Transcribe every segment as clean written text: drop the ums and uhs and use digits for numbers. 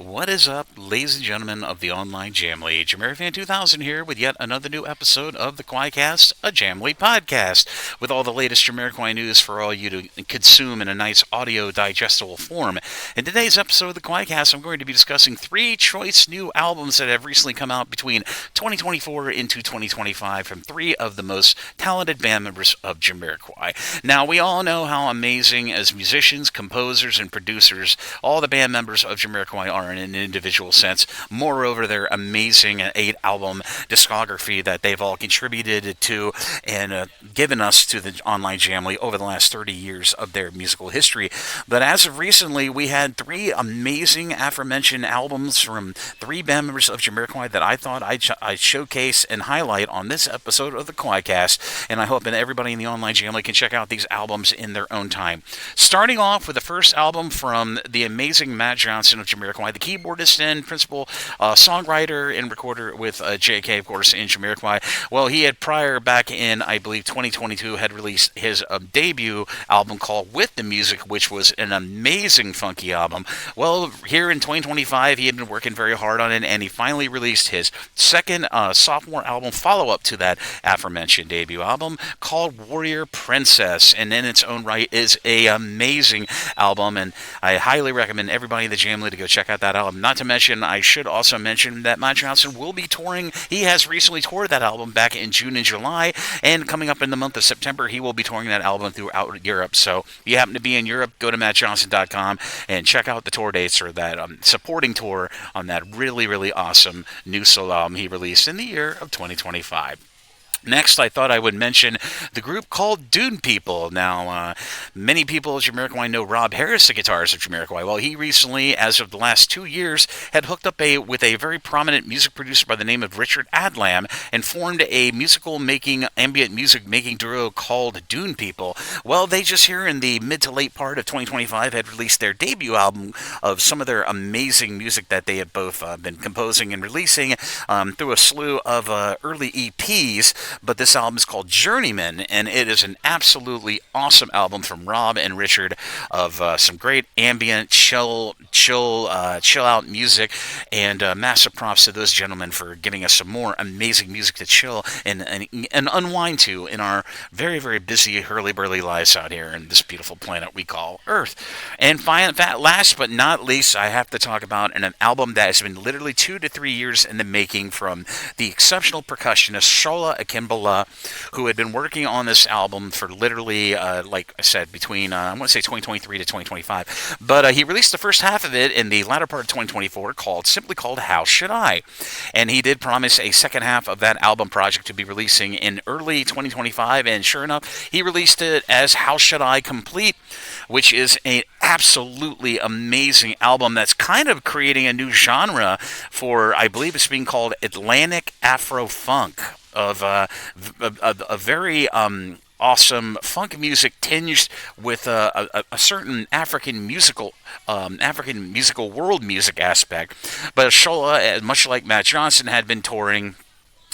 What is up, ladies and gentlemen of the online Jamily? Jamiroquai 2000 here with yet another new episode of the QUAICast, a Jamily podcast, with all the latest Jamiroquai news for all you to consume in a nice audio digestible form. In today's episode of the QUAICast, I'm going to be discussing three choice new albums that have recently come out between 2024 into 2025 from three of the most talented band members of Jamiroquai. Now, we all know how amazing as musicians, composers, and producers all the band members of Jamiroquai are in an individual sense. Moreover, their amazing 8-album discography that they've all contributed to and given us to the online Jamily over the last 30 years of their musical history. But as of recently, we had three amazing aforementioned albums from three band members of Jamiroquai that I thought I'd showcase and highlight on this episode of the QUAICast, and I hope that everybody in the online Jamily can check out these albums in their own time. Starting off with the first album from the amazing Matt Johnson of Jamiroquai, the keyboardist and principal songwriter and recorder with JK, of course, in Jamiroquai. Well, he had prior, back in, I believe, 2022, had released his debut album called With the Music, which was an amazing funky album. Well, here in 2025, he had been working very hard on it, and he finally released his second sophomore album follow-up to that aforementioned debut album called Warrior Princess, and in its own right is a amazing album, and I highly recommend everybody in the Jamily to go check out that album. Not to mention, I should also mention that Matt Johnson will be touring. He has recently toured that album back in June and July, and coming up in the month of September, he will be touring that album throughout Europe. So if you happen to be in Europe, go to mattjohnson.com and check out the tour dates or that supporting tour on that really, really awesome new solo album he released in the year of 2025. Next, I thought I would mention the group called Dune People. Now, many people at Jamiroquai know Rob Harris, the guitarist of Jamiroquai. Well, he recently, as of the last 2 years, had hooked up with a very prominent music producer by the name of Richard Adlam and formed a ambient music making duo called Dune People. Well, they just here in the mid to late part of 2025 had released their debut album of some of their amazing music that they have both been composing and releasing through a slew of early EPs. But this album is called Journeyman, and it is an absolutely awesome album from Rob and Richard of some great ambient, chill out music, and massive props to those gentlemen for giving us some more amazing music to chill and unwind to in our very, very busy, hurly-burly lives out here in this beautiful planet we call Earth. And last but not least, I have to talk about an album that has been literally 2 to 3 years in the making from the exceptional percussionist Sola Akingbola, who had been working on this album for literally, like I said, between, I want to say 2023 to 2025. But he released the first half of it in the latter part of 2024 simply called How Should I? And he did promise a second half of that album project to be releasing in early 2025, and sure enough, he released it as How Should I Complete, which is an absolutely amazing album that's kind of creating a new genre for, I believe it's being called Atlantic Afro-Funk, of a very awesome funk music tinged with a certain African musical world music aspect. But Shola, much like Matt Johnson, had been touring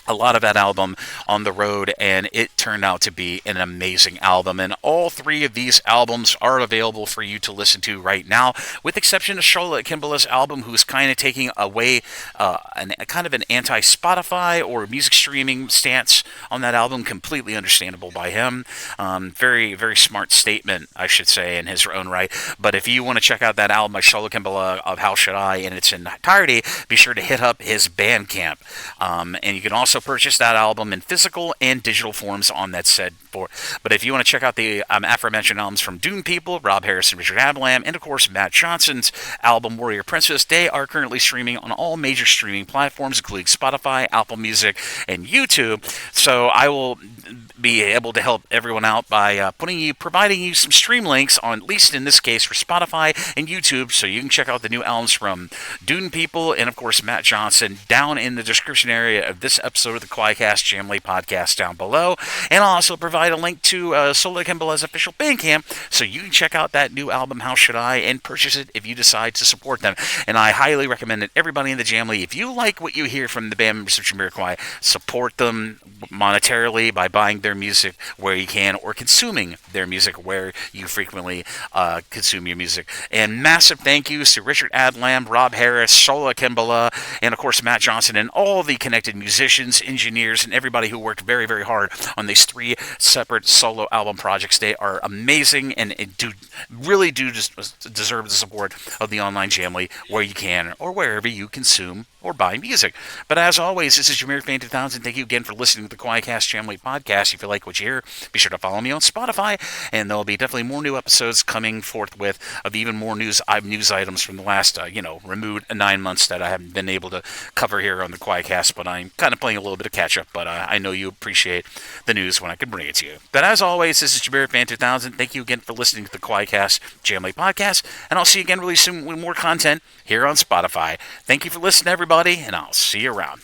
a lot of that album on the road, and it turned out to be an amazing album. And all three of these albums are available for you to listen to right now, with exception of Sola Akimbola's album, who's kind of taking away kind of an anti-Spotify or music streaming stance on that album. Completely understandable by him. Very, very smart statement, I should say, in his own right. But if you want to check out that album by Sola Akingbola of How Should I in its entirety, be sure to hit up his Bandcamp. And you can also purchase that album in physical and digital forms on that said board. But if you want to check out the aforementioned albums from Dune People, Rob Harris and Richard Adlam, and of course Matt Johnson's album Warrior Princess, they are currently streaming on all major streaming platforms, including Spotify, Apple Music, and YouTube. So I will be able to help everyone out by providing you some stream links on, at least in this case, for Spotify and YouTube, so you can check out the new albums from Dune People and of course Matt Johnson down in the description area of this episode of the QUAICast Jamily podcast down below. And I'll also provide provide a link to Sola Akimbola's official Bandcamp so you can check out that new album, How Should I, and purchase it if you decide to support them. And I highly recommend that everybody in the JAMILY, if you like what you hear from the band members of Jamiroquai, support them monetarily by buying their music where you can or consuming their music where you frequently consume your music. And massive thank yous to Richard Adlam, Rob Harris, Sola Akingbola, and of course Matt Johnson, and all the connected musicians, engineers, and everybody who worked very, very hard on these 3 separate solo album projects. They are amazing and really do deserve the support of the online JAMILY where you can or wherever you consume or buy music. But as always, this is Jamiroquai 2000. Thank you again for listening to the QUAICast JAMILY podcast. If you like what you hear, be sure to follow me on Spotify, and there'll be definitely more new episodes coming forthwith of even more news items from the last, removed 9 months that I haven't been able to cover here on the QUAICast, but I'm kind of playing a little bit of catch-up, but I know you appreciate the news when I can bring it to you. But as always, this is Jamiroquai 2000. Thank you again for listening to the QUAICast JAMILY podcast, and I'll see you again really soon with more content here on Spotify. Thank you for listening, everybody, and I'll see you around.